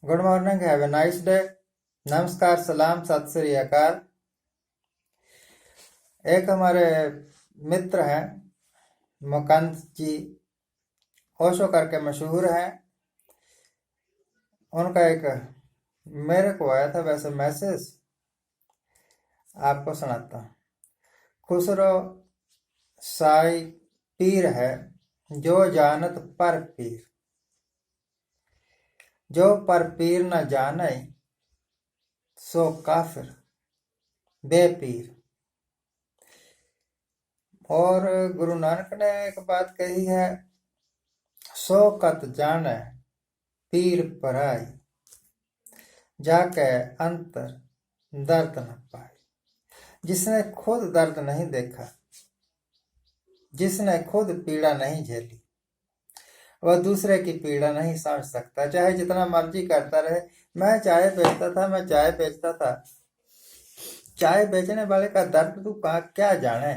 Good morning, have a nice day. नमस्कार, सलाम, सत श्री अकाल। एक हमारे मित्र हैं मुकंद जी, ओशो करके मशहूर हैं। उनका एक मेरे को आया था वैसे मैसेज, आपको सुनाता हूँ। खुसरो साई पीर है जो जानत पर पीर, जो पर पीर न जाने सो काफिर बेपीर। और गुरु नानक ने एक बात कही है, सो कत जाने पीर पराई, जाके अंतर दर्द न पाए। जिसने खुद दर्द नहीं देखा, जिसने खुद पीड़ा नहीं झेली, वह दूसरे की पीड़ा नहीं समझ सकता, चाहे जितना मर्जी करता रहे। मैं चाय बेचता था। चाय बेचने वाले का दर्द तू क्या जाने।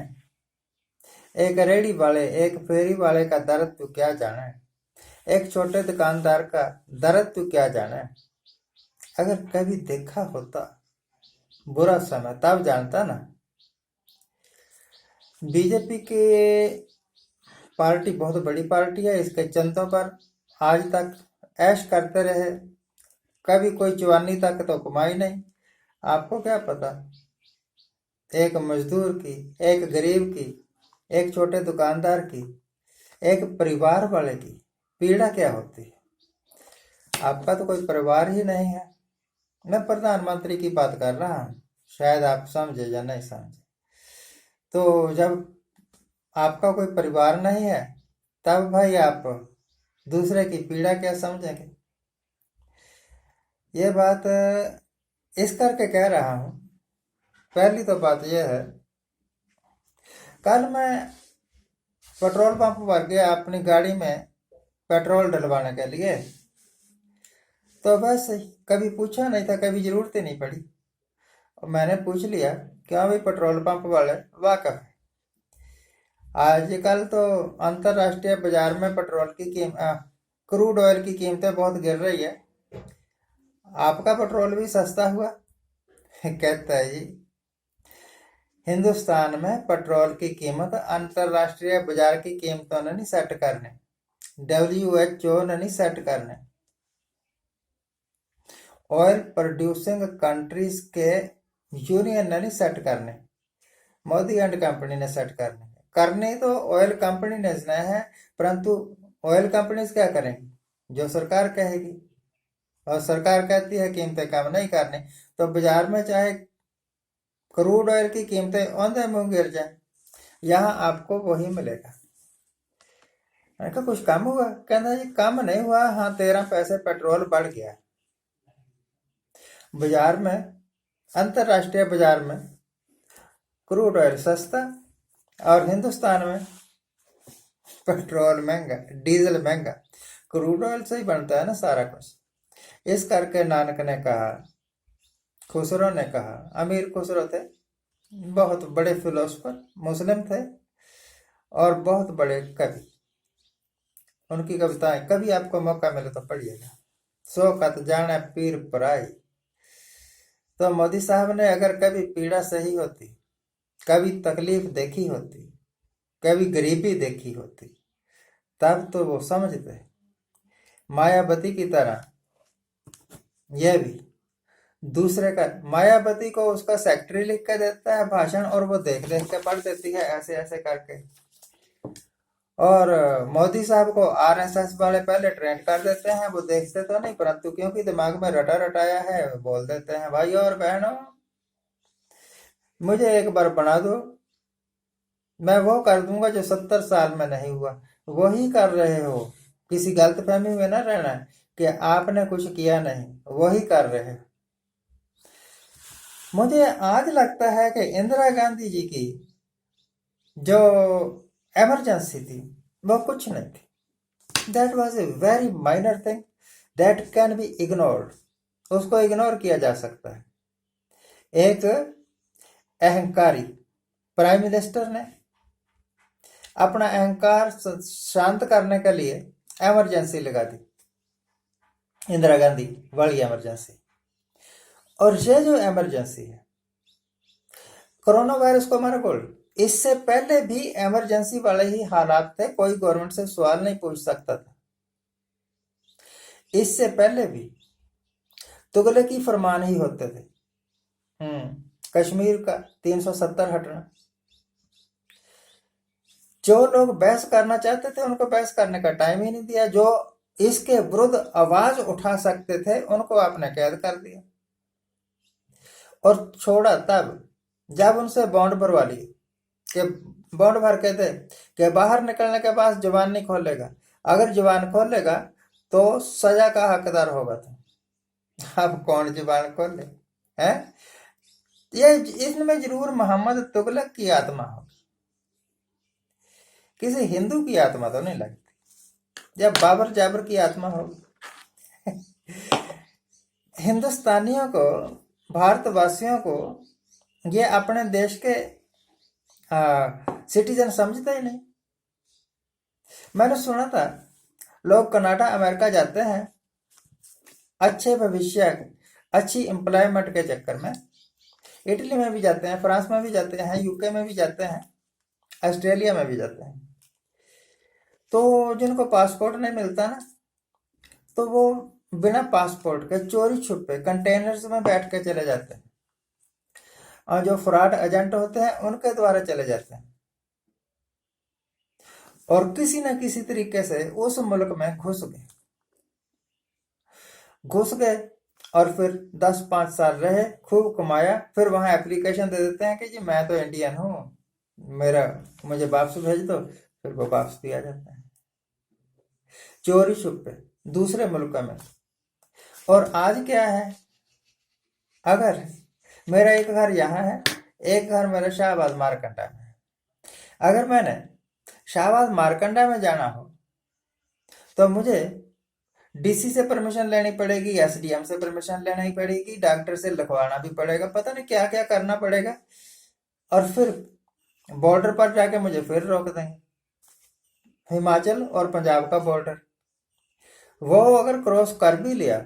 एक रेड़ी वाले, एक फेरी वाले का दर्द तू क्या जाने। एक छोटे दुकानदार का दर्द तू क्या जाने। अगर कभी देखा होता बुरा समय तब जानता ना। बीजेपी के पार्टी बहुत बड़ी पार्टी है, इसके चंदों पर आज तक ऐश करते रहे, कभी कोई चुवानी तक तो कमाई नहीं। आपको क्या पता एक मजदूर की, एक गरीब की, एक छोटे दुकानदार की, एक परिवार वाले की पीड़ा क्या होती है। आपका तो कोई परिवार ही नहीं है। मैं प्रधानमंत्री की बात कर रहा हूँ, शायद आप समझे या नहीं समझे। तो जब आपका कोई परिवार नहीं है तब भाई आप दूसरे की पीड़ा क्या समझेंगे। ये बात इस करके कह रहा हूँ। पहली तो बात यह है, कल मैं पेट्रोल पंप पर गया अपनी गाड़ी में पेट्रोल डलवाने के लिए। तो बस कभी पूछा नहीं था, कभी जरूरत ही नहीं पड़ी, और मैंने पूछ लिया क्या भाई पेट्रोल पंप वाले वाकफ है। आजकल तो अंतरराष्ट्रीय बाजार में पेट्रोल की क्रूड ऑयल की कीमतें बहुत गिर रही है, आपका पेट्रोल भी सस्ता हुआ। कहता है जी, हिंदुस्तान में पेट्रोल की कीमत अंतरराष्ट्रीय बाजार की कीमतों ने नहीं सेट करने, WHO ने नहीं सेट करने, ऑयल प्रोड्यूसिंग कंट्रीज के यूनियन ने नहीं सेट करने, मोदी एंड कंपनी ने सेट करने तो ऑयल कंपनी ने है, परंतु ऑयल कंपनीज क्या करेंगी, जो सरकार कहेगी। और सरकार कहती है कीमतें कम नहीं करने, तो बाजार में चाहे क्रूड ऑयल की कीमतें औंधे मुंह गिर जाए, यहां आपको वही मिलेगा। मैंने कहा कुछ कम हुआ? कहना जी कम नहीं हुआ, हाँ 13 पैसे पेट्रोल बढ़ गया। बाजार में, अंतरराष्ट्रीय बाजार में क्रूड ऑयल सस्ता और हिंदुस्तान में पेट्रोल महंगा, डीजल महंगा। क्रूड ऑयल से ही बनता है ना सारा कुछ। इस करके नानक ने कहा, खुसरो ने कहा, अमीर खुसरो थे, बहुत बड़े फिलोसफर, मुस्लिम थे और बहुत बड़े कवि। उनकी कविताएं कभी आपको मौका मिले तो पढ़िएगा। सो कत जाने पीर पराई। तो मोदी साहब ने अगर कभी पीड़ा सही होती, कभी तकलीफ देखी होती, कभी गरीबी देखी होती, तब तो वो समझते। मायावती की तरह यह भी दूसरे का, मायावती को उसका सेक्रेटरी लिख के देता है भाषण और वो देख देख के पढ़ देती है ऐसे ऐसे करके। और मोदी साहब को RSS वाले पहले ट्रेंड कर देते हैं, वो देखते तो नहीं, परंतु क्योंकि दिमाग में रटा रटाया है बोल देते हैं, भाई और बहनों मुझे एक बार बना दो, मैं वो कर दूंगा जो 70 साल में नहीं हुआ। वही कर रहे हो, किसी गलतफहमी में ना रहना कि आपने कुछ किया नहीं, वही कर रहे हो। मुझे आज लगता है कि इंदिरा गांधी जी की जो इमरजेंसी थी वो कुछ नहीं थी। That was a very minor thing that can be ignored. उसको इग्नोर किया जा सकता है। एक अहंकारी प्राइम मिनिस्टर ने अपना अहंकार शांत करने के लिए इमरजेंसी लगा दी, इंदिरा गांधी वाली इमरजेंसी। और ये जो इमरजेंसी है कोरोना वायरस को हमारा गोल्ड, इससे पहले भी इमरजेंसी वाले ही हालात थे, कोई गवर्नमेंट से सवाल नहीं पूछ सकता था। इससे पहले भी तुगलकी फरमान ही होते थे। कश्मीर का 370 हटना, जो लोग बहस करना चाहते थे उनको बहस करने का टाइम ही नहीं दिया, जो इसके विरुद्ध आवाज उठा सकते थे उनको आपने कैद कर दिया और छोड़ा तब जब उनसे बॉन्ड भरवा लिए कि बॉन्ड भर के दे कि बाहर निकलने के बाद जुबान नहीं खोलेगा, अगर जुबान खोलेगा तो सजा का हकदार होगा। तो अब कौन जुबान खोले है? ये इसमें जरूर मोहम्मद तुगलक की आत्मा होगी, किसी हिंदू की आत्मा तो नहीं लगती, या बाबर जाबर की आत्मा होगी। हिंदुस्तानियों को, भारतवासियों को ये अपने देश के सिटीजन समझते ही नहीं। मैंने सुना था लोग कनाडा अमेरिका जाते हैं अच्छे भविष्य, अच्छी एम्प्लॉयमेंट के चक्कर में, इटली में भी जाते हैं, फ्रांस में भी जाते हैं, यूके में भी जाते हैं, ऑस्ट्रेलिया में भी जाते हैं। तो जिनको पासपोर्ट नहीं मिलता ना, तो वो बिना पासपोर्ट के चोरी छुपे कंटेनर्स में बैठ के चले जाते हैं, और जो फ्रॉड एजेंट होते हैं उनके द्वारा चले जाते हैं और किसी न किसी तरीके से उस मुल्क में घुस गए और फिर 10-5 साल रहे, खूब कमाया, फिर वहां एप्लीकेशन दे देते हैं कि जी मैं तो इंडियन हूं, मुझे वापस भेज दो, फिर वो वापस भी आ जाता है चोरी छुपे दूसरे मुल्क में। और आज क्या है, अगर मेरा एक घर यहाँ है, एक घर मेरा शाहबाद मारकंडा में है, अगर मैंने शाहबाद मारकंडा में जाना हो तो मुझे डीसी से परमिशन लेनी पड़ेगी, एसडीएम से परमिशन लेनी पड़ेगी, डॉक्टर से लिखवाना भी पड़ेगा, पता नहीं क्या क्या करना पड़ेगा, और फिर बॉर्डर पर जाके मुझे फिर रोक देंगे। हिमाचल और पंजाब का बॉर्डर, वो अगर क्रॉस कर भी लिया,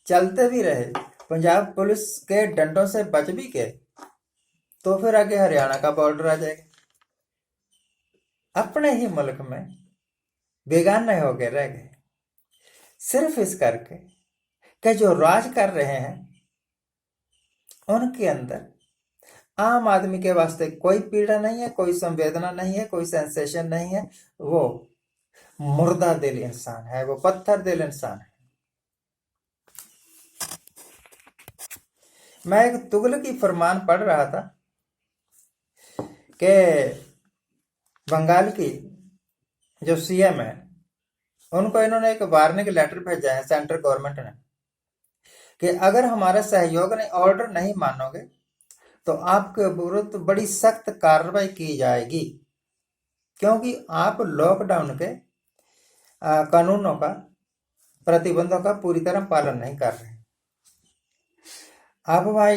चलते भी रहे, पंजाब पुलिस के डंडों से बच भी गए, तो फिर आगे हरियाणा का बॉर्डर आ जाएगा। अपने ही मुल्क में बेगाने हो गए रह गए, सिर्फ इस करके कि जो राज कर रहे हैं उनके अंदर आम आदमी के वास्ते कोई पीड़ा नहीं है, कोई संवेदना नहीं है, कोई सेंसेशन नहीं है। वो मुर्दा दिल इंसान है, वो पत्थर दिल इंसान है। मैं एक तुगलकी फरमान पढ़ रहा था कि बंगाल की जो सीएम है उनको इन्होंने एक वार्निंग लेटर भेजा है सेंट्रल गवर्नमेंट ने कि अगर हमारा सहयोग नहीं, ऑर्डर नहीं मानोगे तो आपके विरुद्ध बड़ी सख्त कार्रवाई की जाएगी, क्योंकि आप लॉकडाउन के कानूनों का, प्रतिबंधों का पूरी तरह पालन नहीं कर रहे। अब भाई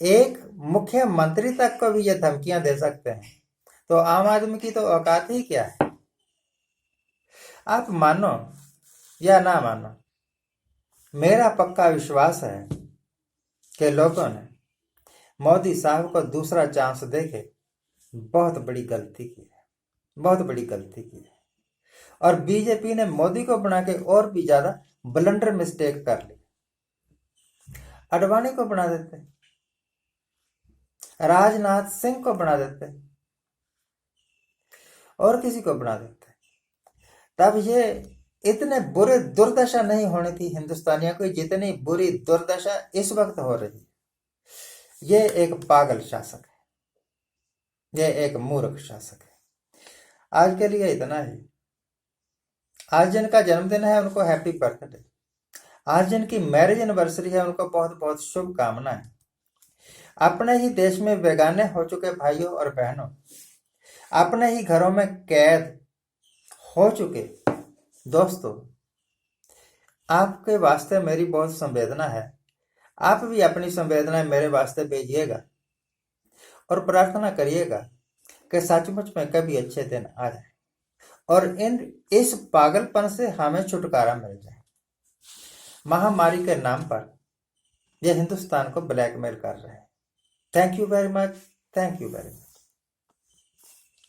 एक मुख्यमंत्री तक को भी ये धमकियां दे सकते हैं, तो आम आदमी की तो औकात ही क्या है। आप मानो या ना मानो, मेरा पक्का विश्वास है कि लोगों ने मोदी साहब को दूसरा चांस देके बहुत बड़ी गलती की है, बहुत बड़ी गलती की है। और बीजेपी ने मोदी को बना के और भी ज्यादा ब्लंडर मिस्टेक कर ली। अडवाणी को बना देते, राजनाथ सिंह को बना देते, और किसी को बना देते, तब ये इतने बुरे दुर्दशा नहीं होनी थी हिंदुस्तानियों की जितनी बुरी दुर्दशा इस वक्त हो रही है। ये एक पागल शासक है, ये एक मूर्ख शासक है। आज के लिए इतना ही। आज जिनका जन्मदिन है उनको हैप्पी बर्थडे, आज जिनकी मैरिज एनिवर्सरी है उनको बहुत बहुत शुभकामनाएं। अपने ही देश में बेगाने हो चुके भाइयों और बहनों, अपने ही घरों में कैद हो चुके दोस्तों, आपके वास्ते मेरी बहुत संवेदना है। आप भी अपनी संवेदनाएं मेरे वास्ते भेजिएगा और प्रार्थना करिएगा कि सचमुच में कभी अच्छे दिन आ जाए और इस पागलपन से हमें छुटकारा मिल जाए। महामारी के नाम पर ये हिंदुस्तान को ब्लैकमेल कर रहे हैं। Thank you very much. Thank you very much.